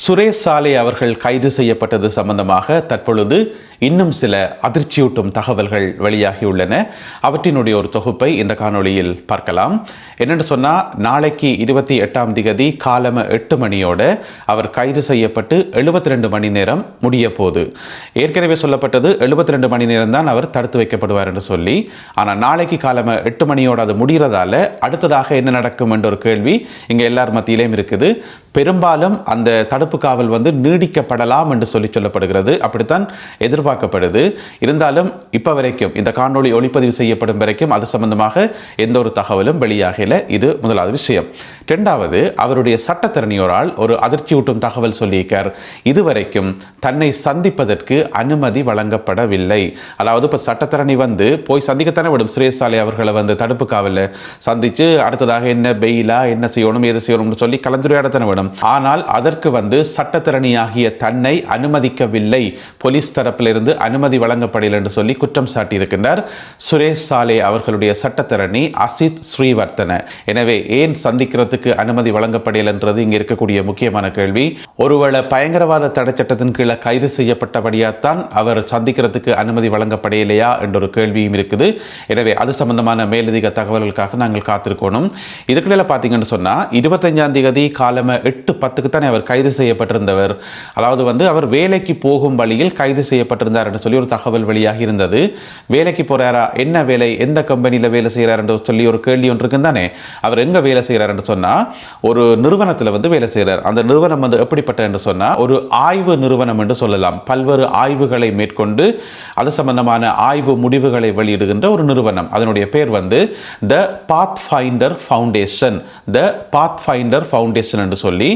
சுரேஷ் சாலே அவர்கள் கைது செய்யப்பட்டது சம்பந்தமாக தற்பொழுது இன்னும் சில அதிர்ச்சியூட்டும் தகவல்கள் வெளியாகியுள்ளன. அவற்றினுடைய ஒரு தொகுப்பை இந்த காணொளியில் பார்க்கலாம். என்னென்னு சொன்னால், நாளைக்கு 28ஆம் தேதி காலம 8 மணியோட அவர் கைது செய்யப்பட்டு 72 மணி நேரம் முடிய போகுது. ஏற்கனவே சொல்லப்பட்டது 72 மணி நேரம் தான் அவர் தடுத்து வைக்கப்படுவார் என்று சொல்லி. ஆனால் நாளைக்கு காலம 8 மணியோட அது முடிகிறதால அடுத்ததாக என்ன நடக்கும் என்ற ஒரு கேள்வி இங்கே எல்லார் மத்தியிலையும் இருக்குது. பெரும்பாலும் அந்த தடுப்பு காவல் நீடிக்கப்படலாம் என்று சொல்லப்படுகிறது. அப்படித்தான் எதிர்பார்க்கப்படுது. இருந்தாலும் இப்ப வரைக்கும் இந்த காணொளி ஒளிப்பதிவு செய்யப்படும் வரைக்கும் அது சம்பந்தமாக எந்த ஒரு தகவலும் வெளியாகல. இது முதலாவது விஷயம். இரண்டாவது, அவருடைய சட்டத்தரணியோரால் ஒரு அதிர்ச்சியூட்டும் தகவல் சொல்லியிருக்கார். இதுவரைக்கும் தன்னை சந்திப்பதற்கு அனுமதி வழங்கப்படவில்லை. அதாவது இப்ப சட்டத்தரணி போய் சந்திக்கத்தானே விடும் சுரேஷ் சாலே அவர்களை தடுப்பு காவல சந்திச்சு அடுத்ததாக என்ன பெயிலா என்ன செய்யணும் எது செய்யணும்னு சொல்லி கலந்துரையாடத்தானே விடும். ஆனால் அதற்கு சட்டத்தரணியாகிய தன்னை அனுமதிக்கவில்லை, போலீஸ் தரப்பிலிருந்து அனுமதி வழங்கப்படவில்லை என்று சொல்லி குற்றம் சாட்டியிருக்கின்றார் சுரேஷ் சாலே அவர்களுடைய சட்டத்தரணி அசித் ஸ்ரீவர்த்தன. எனவே ஏன் சந்திக்கிறதுக்கு அனுமதி வழங்கப்படவில்லை என்றது இங்கே இருக்கக்கூடிய முக்கியமான கேள்வி. ஒருவேளை பயங்கரவாத தடை சட்டத்தின் கீழே கைது செய்யப்பட்டபடியாத்தான் அவர் சந்திக்கிறதுக்கு அனுமதி வழங்கப்படவில்லையா என்ற ஒரு கேள்வியும் இருக்குது. எனவே அது சம்பந்தமான மேலதிக தகவல்களுக்காக நாங்கள் காத்திருக்கணும். இதுக்கிடையில பார்த்தீங்கன்னு சொன்னா 25ஆம் தேதி காலம 8:10 தானே அவர் கைது செய்யப்பட்டிருந்தவர். அதாவது அவர் வேலைக்கு போகும் வழியில் கைது செய்யப்பட்டிருந்தார் என்று சொல்லி ஒரு தகவல் வெளியாகி இருந்தது. வேலைக்கு போறாரா, என்ன வேலை, எந்த கம்பெனியில் வேலை செய்கிறார் என்று சொல்லி ஒரு கேள்வி ஒன்று இருக்கு தானே. அவர் எங்க வேலை செய்கிறார் என்று சொன்னா ஒரு நிறுவனத்தில் வேலை செய்கிறார். அந்த நிறுவனம் எப்படிப்பட்ட என்று சொன்னா ஒரு ஆய்வு நிறுவனம் என்று சொல்லலாம். பல்வேறு ஆய்வுகளை மேற்கொண்டு அது சம்பந்தமான ஆய்வு முடிவுகளை வெளியிடுகின்ற ஒரு நிறுவனம். அதனுடைய பேர் த பாத்ஃபைண்டர் ஃபவுண்டேஷன். த பாத்ஃபைண்டர் ஃபவுண்டேஷன் என்று சொல்லி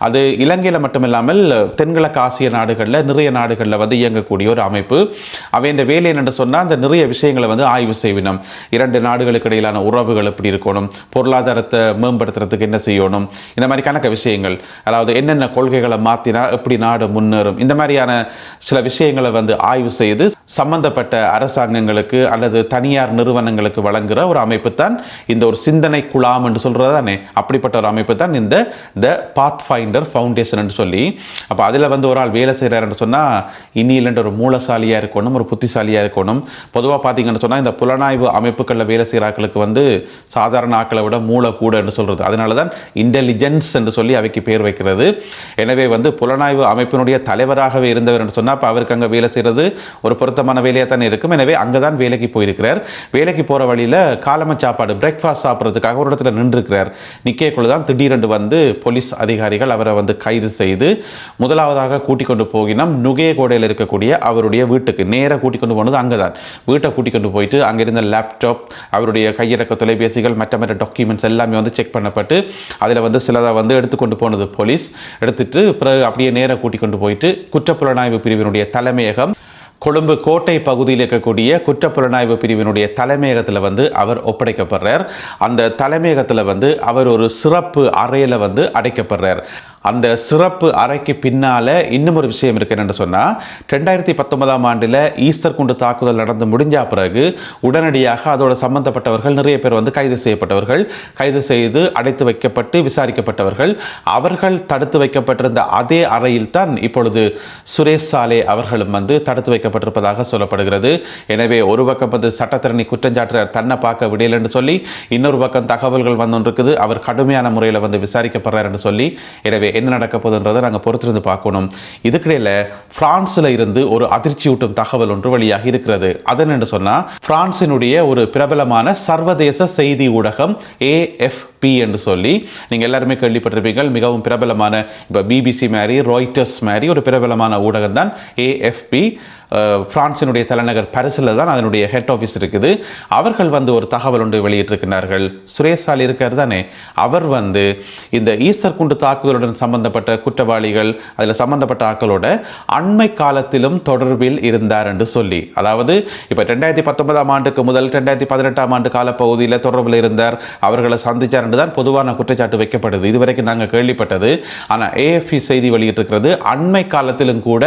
அது இலங்கையில் மட்டுமில்லாமல் தென்கிழக்கு ஆசிய நாடுகளில் நிறைய நாடுகளில் இயங்கக்கூடிய ஒரு அமைப்பு. அவையின் வேலை என்று சொன்னால் அந்த நிறைய விஷயங்களை ஆய்வு செய்யணும். 2 நாடுகளுக்கு இடையிலான உறவுகள் எப்படி இருக்கணும், பொருளாதாரத்தை மேம்படுத்துறதுக்கு என்ன செய்யணும், இந்த மாதிரி கணக்க விஷயங்கள். அதாவது என்னென்ன கொள்கைகளை மாற்றினா எப்படி நாடு முன்னேறும், இந்த மாதிரியான சில விஷயங்களை ஆய்வு செய்து சம்பந்தப்பட்ட அரசாங்கங்களுக்கு அல்லது தனியார் நிறுவனங்களுக்கு வழங்குகிற ஒரு அமைப்பு தான் இந்த ஒரு சிந்தனை குழாம் என்று சொல்றது தானே. அப்படிப்பட்ட ஒரு அமைப்பு தான் இந்த த பாத்ஃபைண்டர் ஃபவுண்டேஷன் என்று சொல்லி. அப்போ அதில் ஒரு ஆள் வேலை செய்கிறாருன்னு சொன்னால் இன்னில் ஒரு மூலசாலியாக இருக்கணும், ஒரு புத்திசாலியாக இருக்கணும். பொதுவாக பார்த்தீங்கன்னு சொன்னால் இந்த புலனாய்வு அமைப்புகளில் வேலை செய்கிறாக்களுக்கு சாதாரண ஆக்களை விட மூளை கூட என்று சொல்கிறது. அதனால தான் இன்டெலிஜென்ஸ் என்று சொல்லி அவைக்கு பேர் வைக்கிறது. எனவே புலனாய்வு அமைப்பினுடைய தலைவராகவே இருந்தவர் என்று சொன்னால் அப்போ அவருக்கு அங்கே வேலை செய்கிறது ஒரு பொருத்தமான வேலையாக தானே இருக்கும். எனவே அங்கே தான் வேலைக்கு போயிருக்கிறார். வேலைக்கு போகிற வழியில் காலம சாப்பாடு பிரேக்ஃபாஸ்ட் சாப்பிட்றதுக்காக ஒரு இடத்துல நின்றுருக்கிறார். நிற்கக்குள்ள தான் திடீரென்று போலீஸ் அதிகாரிகள் அவரை கைது செய்து முதலாவதாக கூட்டிக் கொண்டு போகினோம் நுகேகோடையில் இருக்கக்கூடிய அவருடைய வீட்டுக்கு நேராக கூட்டிக் கொண்டு போனது. அங்கே தான் வீட்டை கூட்டிக் கொண்டு போயிட்டு அங்கே இருந்த லேப்டாப், அவருடைய கையடக்க தொலைபேசிகள், மற்ற டாக்குமெண்ட்ஸ் எல்லாமே செக் பண்ணப்பட்டு அதில் சிலதாக எடுத்துக்கொண்டு போனது போலீஸ். எடுத்துட்டு பிறகு அப்படியே நேராக கூட்டிக் கொண்டு போயிட்டு குற்றப்புலனாய்வு பிரிவினுடைய தலைமையகம் கொழும்பு கோட்டை பகுதியில் இருக்கக்கூடிய குற்றப்புலனாய்வு பிரிவினுடைய தலைமையகத்தில் அவர் ஒப்படைக்கப்படுறார். அந்த தலைமையகத்தில் அவர் ஒரு சிறப்பு அறையில் அடைக்கப்படுறார். அந்த சிறப்பு அறைக்கு பின்னால இன்னும் ஒரு விஷயம் இருக்கு என்று சொன்னா 2019ஆம் ஆண்டில் ஈஸ்டர் குண்டு தாக்குதல் நடந்து முடிஞ்ச பிறகு உடனடியாக அதோட சம்பந்தப்பட்டவர்கள் நிறைய பேர் கைது செய்யப்பட்டவர்கள், கைது செய்து அடைத்து வைக்கப்பட்டு விசாரிக்கப்பட்டவர்கள். அவர்கள் தடுத்து வைக்கப்பட்டிருந்த அதே அறையில் தான் இப்பொழுது சுரேஷ் சாலே அவர்களும் தடுத்து வைக்கப்பட்டிருப்பதாக சொல்லப்படுகிறது. எனவே ஒரு பக்கம் சட்டத்தரணி குற்றஞ்சாட்டுறார் தன்னை பார்க்க விடையில் என்று சொல்லி, இன்னொரு பக்கம் தகவல்கள் இருக்குது அவர் கடுமையான முறையில் விசாரிக்கப்படுறார் என்று சொல்லி. எனவே என்ன நடக்க போகுதுன்றதை நாங்கள் பொறுத்திருந்து பார்க்கணும். இதுக்கிடையில் பிரான்ஸ்ல இருந்து ஒரு அதிர்ச்சியூட்டும் தகவல் ஒன்று வெளியாகி இருக்கிறது. அதன் என்று சொன்னால் பிரான்சினுடைய ஒரு பிரபலமான சர்வதேச செய்தி ஊடகம் AFP என்று சொல்லி நீங்கள் எல்லாருமே கேள்விப்பட்டிருப்பீங்க. மிகவும் பிரபலமான இப்போ BBC மாதிரி ராய்ட்டர்ஸ் மாதிரி ஒரு பிரபலமான ஊடகம் தான் AFP. பிரான்சினுடைய தலைநகர் பாரிஸில் தான் அதனுடைய ஹெட் ஆஃபீஸ் இருக்குது. அவர்கள் ஒரு தகவல் ஒன்று வெளியிட்டிருக்கிறார்கள். சுரேஷ் சாலே இருக்கார் தானே, அவர் இந்த ஈஸ்டர் குண்டு தாக்குதலுடன் சம்பந்தப்பட்ட குற்றவாளிகள் அதில் சம்பந்தப்பட்ட ஆக்களோட அண்மை காலத்திலும் தொடர்பில் இருந்தார் என்று சொல்லி. அதாவது இப்போ 2019ஆம் ஆண்டுக்கு முதல் 2018ஆம் ஆண்டு காலப்பகுதியில் தொடர்பில் இருந்தார், அவர்களை சந்திச்சார் என்று தான் பொதுவான குற்றச்சாட்டு வைக்கப்படுது. இதுவரைக்கும் நாங்கள் கேள்விப்பட்டது. ஆனால் AFP செய்தி வெளியிட்டிருக்கிறது அண்மை காலத்திலும் கூட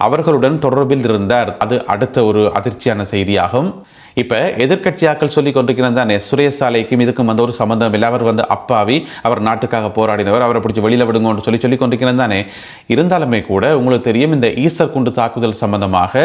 அவர்களுடன் தொடர்பில் இருந்தார். அது அடுத்த ஒரு அதிர்ச்சியான செய்தியாகும். இப்போ எதிர்க்கட்சியாக்கள் சொல்லி கொண்டிருக்கிறது தானே சுரேஷ் சாலைக்கும் இதுக்கும் ஒரு சம்பந்தம் இல்லை, அவர் அப்பாவி, அவர் நாட்டுக்காக போராடினவர், அவரை பிடிச்சி வெளியில் விடுங்கன்னு சொல்லி கொண்டிருக்கிறது தானே. இருந்தாலுமே கூட உங்களுக்கு தெரியும், இந்த ஈஸ்டர் குண்டு தாக்குதல் சம்பந்தமாக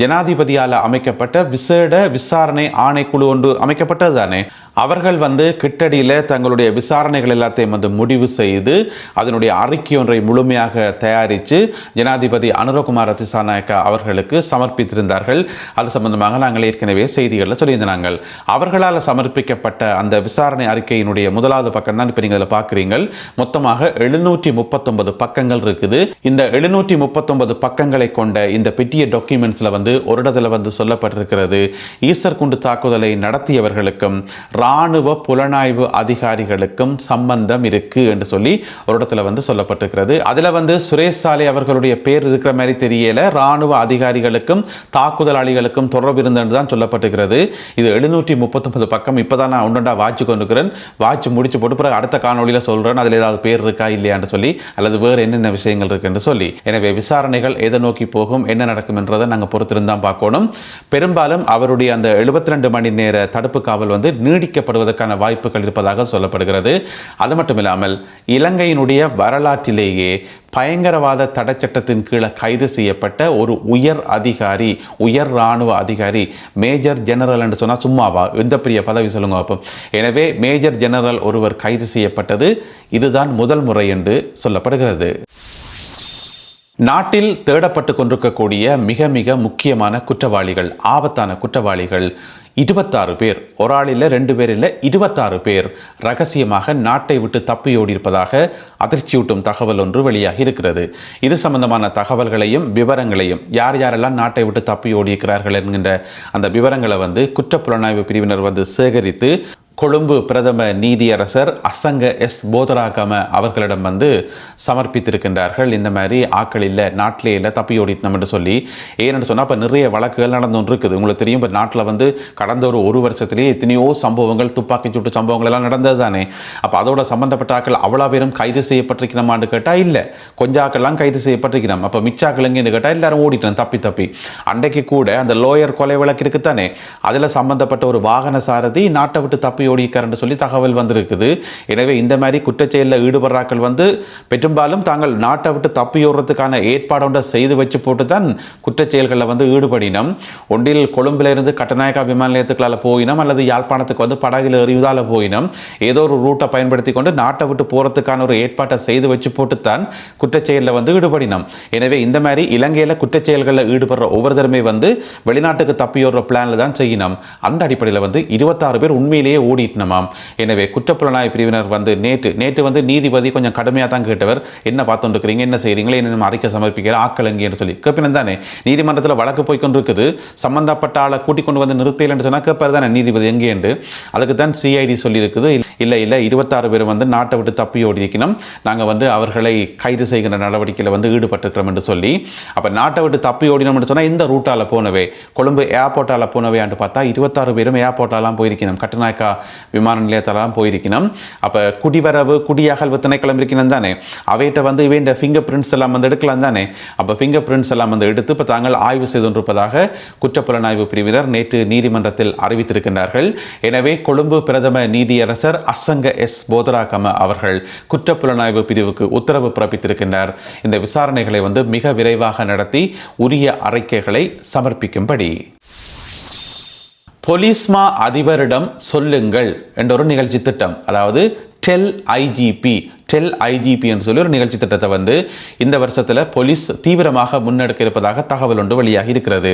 ஜனாதிபதியால் அமைக்கப்பட்ட விசேட விசாரணை ஆணைக்குழு ஒன்று அமைக்கப்பட்டது தானே. அவர்கள் கிட்டடியில் தங்களுடைய விசாரணைகள் எல்லாத்தையும் முடிவு செய்து அதனுடைய அறிக்கை ஒன்றை முழுமையாக தயாரித்து ஜனாதிபதி அனுரகுமார திசாநாயக்கா அவர்களுக்கு சமர்ப்பித்திருந்தார்கள். அது சம்பந்தமாக நாங்கள் ஏற்கனவே செய்திகளில் சொல்லியிருந்தாங்க. அவர்களால் சமர்ப்பிக்கப்பட்ட அந்த விசாரணை அறிக்கையினுடைய முதலாவது பக்கம் தான் இப்போ நீங்கள் இதில் பார்க்குறீங்க. மொத்தமாக 739 பக்கங்கள் இருக்குது. இந்த 739 பக்கங்களை கொண்ட இந்த பெட்டிய டாக்குமெண்ட்ஸில் ஒரு இடத்துல சொல்லப்பட்டிருக்கிறது, ஈஸ்டர் குண்டு தாக்குதலை நடத்தியவர்களுக்கும் இராணுவ புலனாய்வு அதிகாரிகளுக்கும் சம்பந்தம் இருக்கு என்று சொல்லி ஒரு இடத்துல சொல்லப்பட்டிருக்கிறது. அதுல சுரேஷ் சாலை அவர்களுடைய பேர் இருக்கிற மாதிரி தெரியல, இராணுவ அதிகாரிகளுக்கும் தாக்குதலாளிகளுக்கும் தொடர்பு இருந்தது தான் சொல்லப்பட்டிருக்கிறது. இது 739 பக்கம். இப்பதான் நான் ஒன்றா வாட்சி கொண்டிருக்கிறேன். வாட்சி முடிச்சு போட்டு பிறகு அடுத்த காணொலியில் சொல்றேன் அதில் ஏதாவது பேர் இருக்கா இல்லையான்னு சொல்லி, அல்லது வேறு என்னென்ன விஷயங்கள் இருக்கு என்று சொல்லி. எனவே விசாரணைகள் எதை நோக்கி போகும், என்ன நடக்கும் என்றதை நாங்கள் பொறுத்திருந்தான் பார்க்கணும். பெரும்பாலும் அவருடைய அந்த 72 மணி நேர தடுப்பு காவல் நீடிக்கப்படுவதற்கான வாய்ப்புகள் இருப்பதாக சொல்லப்படுகிறது. அது மட்டும் இல்லாமல் இலங்கையினுடைய வரலாற்றிலேயே பயங்கரவாத தடை சட்டத்தின் கீழே கைது செய்யப்பட்ட ஒரு உயர் அதிகாரி, உயர் இராணுவ அதிகாரி, மேஜர் ஜெனரல் என்று சொன்னால் சும்மாவா, எந்த பெரிய பதவி சொல்லுங்க அப்போ. எனவே மேஜர் ஜெனரல் ஒருவர் கைது செய்யப்பட்டது இதுதான் முதல் முறை என்று சொல்லப்படுகிறது. நாட்டில் தேடப்பட்டு கொண்டிருக்கக்கூடிய மிக மிக முக்கியமான குற்றவாளிகள், ஆபத்தான குற்றவாளிகள் 26 பேர், ஒரு ஆள் இல்லை, 2 பேர் இல்லை, 26 பேர் ரகசியமாக நாட்டை விட்டு தப்பியோடி இருப்பதாக அதிர்ச்சியூட்டும் தகவல் ஒன்று வெளியாகி இருக்கிறது. இது சம்பந்தமான தகவல்களையும் விவரங்களையும், யார் யாரெல்லாம் நாட்டை விட்டு தப்பியோடி இருக்கிறார்கள் என்கின்ற அந்த விவரங்களை குற்றப்புலனாய்வு பிரிவினர் சேகரித்து கொழும்பு பிரதம நீதியரசர் அசங்க எஸ் போதராகம அவர்களிடம் சமர்ப்பித்திருக்கின்றார்கள். இந்த மாதிரி ஆக்கள் இல்லை, நாட்டிலே இல்லை, தப்பியோடிட்டோம் என்று சொல்லி. ஏன்னு சொன்னால் இப்போ நிறைய வழக்குகள் நடந்து ஒன்று இருக்குது. உங்களுக்கு தெரியும், இப்போ நாட்டில் கடந்த ஒரு வருஷத்திலேயே எத்தனையோ சம்பவங்கள், துப்பாக்கி சூட்டு சம்பவங்கள் எல்லாம் நடந்தது தானே. அப்போ அதோட சம்பந்தப்பட்ட ஆக்கள் அவ்வளோ பேரும் கைது செய்யப்பட்டிருக்கணுமான்னு கேட்டால் இல்லை, கொஞ்சம் ஆக்கள்லாம் கைது செய்யப்பட்டிருக்கணும். அப்போ மிச்சாக்கள் எங்கேன்னு கேட்டால் எல்லாரும் ஓடிட்டோம் தப்பி. அன்றைக்கு கூட அந்த லோயர் கொலை வழக்கு இருக்குத்தானே, அதில் சம்பந்தப்பட்ட ஒரு வாகன சாரதி நாட்டை விட்டு தப்பி ஓடிக்காரன்னு சொல்லி தகவல் வந்திருக்குது. எனவே இந்த மாதிரி குற்றச்செயலில் ஈடுபடுறாக்கள் பெரும்பாலும் தாங்கள் நாட்டை விட்டு தப்பியோடுறதுக்கான ஏற்பாடு செய்து வச்சு போட்டு தான் குற்றச்செயல்களில் ஈடுபடினோம். ஒன்றில் கொழும்பிலிருந்து கட்டநாயக்கா விமான நிலையத்துக்களால் போயினோம், அல்லது யாழ்ப்பாணத்துக்கு படகில் எறிவதால் போயினோம். ஏதோ ஒரு ரூட்டை பயன்படுத்தி கொண்டு நாட்டை விட்டு போகிறதுக்கான ஒரு ஏற்பாட்டை செய்து வச்சு போட்டு தான் குற்றச்செயலில் ஈடுபடினோம். எனவே இந்த மாதிரி இலங்கையில் குற்றச்செயல்களில் ஈடுபடுற ஒவ்வொருத்தருமே வெளிநாட்டுக்கு தப்பியோடுற பிளானில் தான் செய்யணும். அந்த அடிப்படையில் 26 பேர் உண்மையிலேயே ஓடிட்டனமாம். எனவே குற்றப்புலனாய்வு பிரிவினர் நேற்று நீதிபதி கொஞ்சம் கடுமையாக தான் கேட்டவர், என்ன பார்த்துட்டு இருக்கிறீங்க, என்ன செய்கிறீங்களே, என்ன அறிக்கை சமர்ப்பிக்கிற ஆக்கள் எங்கே என்று சொல்லி கேட்பினம் தானே. நீதிமன்றத்தில் வழக்கு போய்கொண்டு இருக்குது, சம்பந்தப்பட்ட ஆளை கூட்டிக் கொண்டு நிறுத்தல என்று சொன்னால் கேட்பார் தானே நீதிபதி எங்கே என்று. அதுக்கு தான் சிஐடி சொல்லியிருக்குது, இல்லை 26 பேர் நாட்டை விட்டு தப்பி ஓடி இருக்கணும், நாங்கள் அவர்களை கைது செய்கின்ற நடவடிக்கையில் ஈடுபட்டிருக்கிறோம் என்று சொல்லி. அப்போ நாட்டை விட்டு தப்பி ஓடினோம் என்று சொன்னால் இந்த ரூட்டால் போனவே, கொழும்பு ஏர்போர்ட்டால் போனவே என்று பார்த்தா 26 பேரும் ஏர்போர்ட்டாலாம் போயிருக்கணும், கட்டநாயக்கா விமான நிலையத்தெல்லாம் போயிருக்கணும். அப்போ குடிவரவு குடியகல்வு திணைக்களம் இருக்கணும் தானே, அவைகிட்ட இவன் ஃபிங்கர் பிரிண்ட்ஸ் எல்லாம் எடுக்கலாம் தானே. அப்போ ஃபிங்கர் பிரிண்ட்ஸ் எல்லாம் எடுத்து இப்போ தாங்கள் ஆய்வு செய்து கொண்டிருப்பதாக குற்றப்புலனாய்வு பிரிவினர் நேற்று நீதிமன்றத்தில் அறிவித்திருக்கின்றார்கள். எனவே கொழும்பு பிரதம நீதியரசர் அசங்க எஸ் போதராகம அவர்கள் குற்றப்புலனாய்வு பிரிவுக்கு உத்தரவு பிறப்பித்திருக்கின்றார். இந்த விசாரணைகளை மிக விரைவாக நடத்தி உரிய அறிக்கைகளை சமர்ப்பிக்கும்படி. போலீஸ்மா அதிபரிடம் சொல்லுங்கள் என்ற ஒரு நிகழ்ச்சி திட்டம், அதாவது டெல் ஐஜிபி என்று சொல்லி ஒரு நிகழ்ச்சி திட்டத்தை இந்த வருஷத்தில் போலீஸ் தீவிரமாக முன்னெடுக்க இருப்பதாக தகவல் ஒன்று வெளியாகி இருக்கிறது.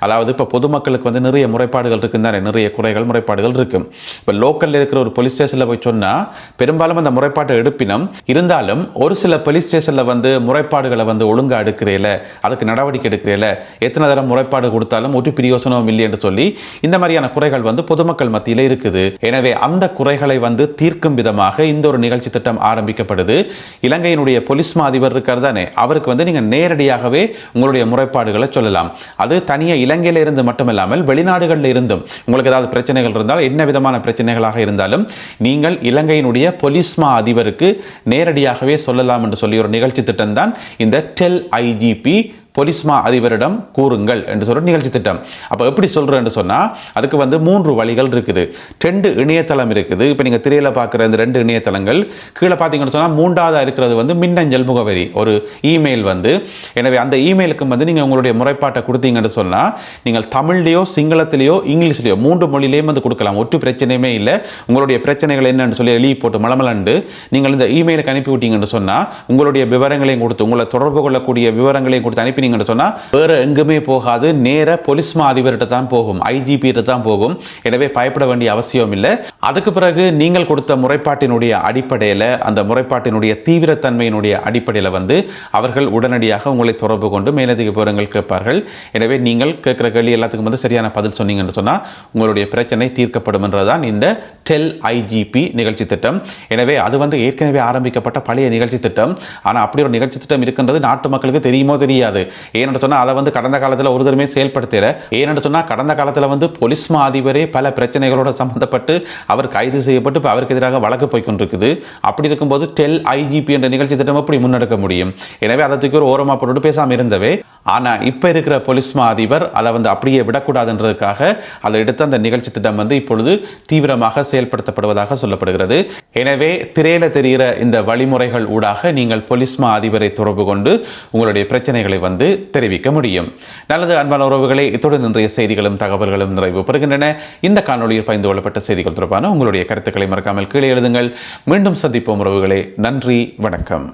அதாவது இப்போ பொதுமக்களுக்கு நிறைய முறைப்பாடுகள் இருக்குந்தானே, நிறைய குறைகள் முறைப்பாடுகள் இருக்கும். இப்போ லோக்கலில் இருக்கிற ஒரு போலீஸ் ஸ்டேஷனில் போய் சொன்னால் பெரும்பாலும் அந்த முறைப்பாட்டை எடுப்பினும், இருந்தாலும் ஒரு சில போலீஸ் ஸ்டேஷனில் முறைப்பாடுகளை ஒழுங்காக எடுக்கிறேல, அதுக்கு நடவடிக்கை எடுக்கிறேல, எத்தனை தரம் முறைப்பாடு கொடுத்தாலும் ஒரு பிரயோசனம் இல்லை என்று சொல்லி இந்த மாதிரியான குறைகள் பொதுமக்கள் மத்தியில் இருக்குது. எனவே அந்த குறைகளை தீர்க்கும் விதமாக இந்த ஒரு நிகழ்ச்சி திட்டம் ஆரம்பிக்க ப்படுது. இலங்கையினுடைய போலீஸ் அதிபர் இருக்கார் தானே, அவருக்கு நீங்க நேரடியாகவே உங்களுடைய முறைப்பாடுகளை சொல்லலாம். அது தனியா இலங்கையில இருந்து மட்டுமல்லாமல் வெளிநாடுகளில் இருந்தும் உங்களுக்கு ஏதாவது பிரச்சனைகள் இருந்தால், என்ன விதமான பிரச்சனைகளாக இருந்தாலும் நீங்கள் இலங்கையினுடைய போலீஸ் அதிபருக்கு நேரடியாகவே சொல்லலாம் என்று சொல்லி ஒரு நிகழ்ச்சி திட்டம் தான் இந்த டெல் ஐஜிபி போலீஸ் மா அதிபரிடம் கூறுங்கள் என்று சொல்ற நிகழ்ச்சி திட்டம். அப்போ எப்படி சொல்கிறேன்னு சொன்னால் அதுக்கு வந்து 3 வழிகள் இருக்குது. 2 இணையதளம் இருக்குது. இப்போ நீங்கள் திரையில் பார்க்குற இந்த 2 இணையதளங்கள் கீழே பார்த்தீங்கன்னு சொன்னால் 3ஆவதாக இருக்கிறது வந்து மின்னஞ்சல் முகவரி, ஒரு இமெயில் வந்து. எனவே அந்த இமெயிலுக்கு வந்து நீங்கள் உங்களுடைய முறைப்பாட்டை கொடுத்தீங்கன்னு சொன்னால் நீங்கள் தமிழ்லையோ சிங்களத்திலேயோ இங்கிலீஷ்லையோ 3 மொழியிலேயும் வந்து கொடுக்கலாம். ஒற்று பிரச்சனையுமே இல்லை. உங்களுடைய பிரச்சனைகள் என்னன்னு சொல்லி எழுதி போட்டு மலமலண்டு நீங்கள் இந்த இமெயிலுக்கு அனுப்பி விட்டீங்கன்னு சொன்னால் உங்களுடைய விவரங்களையும் கொடுத்து உங்களை தொடர்பு கொள்ளக்கூடிய விவரங்களையும் கொடுத்து அனுப்பினீங்கன்னு சொன்னால் வேறு எங்குமே போகாது, நேர போலீஸ் மா அதிபர்கிட்ட தான் போகும், IGP தான் போகும். எனவே பயப்பட வேண்டிய அவசியம் இல்லை. அதுக்கு பிறகு நீங்கள் கொடுத்த முறைப்பாட்டினுடைய அடிப்படையில், அந்த முறைப்பாட்டினுடைய தீவிரத்தன்மையினுடைய அடிப்படையில் வந்து அவர்கள் உடனடியாக உங்களை தொடர்பு கொண்டு மேலதிக விவரங்கள் கேட்பார்கள். எனவே நீங்கள் கேட்குற கேள்வி எல்லாத்துக்கும் வந்து சரியான பதில் சொன்னீங்கன்னு சொன்னால் உங்களுடைய பிரச்சனை தீர்க்கப்படும் என்றதான் இந்த டெல் IGP நிகழ்ச்சி திட்டம். எனவே அது வந்து ஏற்கனவே ஆரம்பிக்கப்பட்ட பழைய நிகழ்ச்சி திட்டம். ஆனால் அப்படி ஒரு நிகழ்ச்சி திட்டம் இருக்கின்றது நாட்டு மக்களுக்கு தெரியுமோ தெரியாது. ஏன்னு சொன்னால் அதை வந்து கடந்த காலத்தில் ஒரு தடவை செயல்படுத்தல. ஏன்னு சொன்னால் கடந்த காலத்தில் வந்து போலீஸ் மா அதிபரே பல பிரச்சனைகளோடு சம்பந்தப்பட்டு அவர் கைது செய்யப்பட்டு இப்போ அவருக்கு எதிராக வழக்கு போய்கொண்டிருக்குது. அப்படி இருக்கும்போது டெல் IGP என்ற நிகழ்ச்சி திட்டம் எப்படி முன்னெடுக்க முடியும்? எனவே அதை தூக்கி ஒரு ஓரமாக போட்டு பேசாமல் இருந்தவே. ஆனால் இப்போ இருக்கிற போலீஸ் மா அதிபர் அதை வந்து அப்படியே விடக்கூடாதுன்றதுக்காக அதை எடுத்து அந்த நிகழ்ச்சி திட்டம் வந்து இப்பொழுது தீவிரமாக செயல்படுத்தப்படுவதாக சொல்லப்படுகிறது. எனவே திரையில தெரிகிற இந்த வழிமுறைகள் ஊடாக நீங்கள் போலீஸ் மா அதிபரை தொடர்பு கொண்டு உங்களுடைய பிரச்சனைகளை வந்து தெரிவிக்க முடியும். நல்லது அன்பான உறவுகளே, இத்துடன் இன்றைய செய்திகளும் தகவல்களும் நிறைவு பெறுகின்றன. இந்த காணொலியில் பகிர்ந்து கொள்ளப்பட்ட செய்திகள் தொடர்பான உங்களுடைய கருத்துக்களை மறக்காமல் கீழே எழுதுங்கள். மீண்டும் சந்திப்போம் உறவுகளே. நன்றி, வணக்கம்.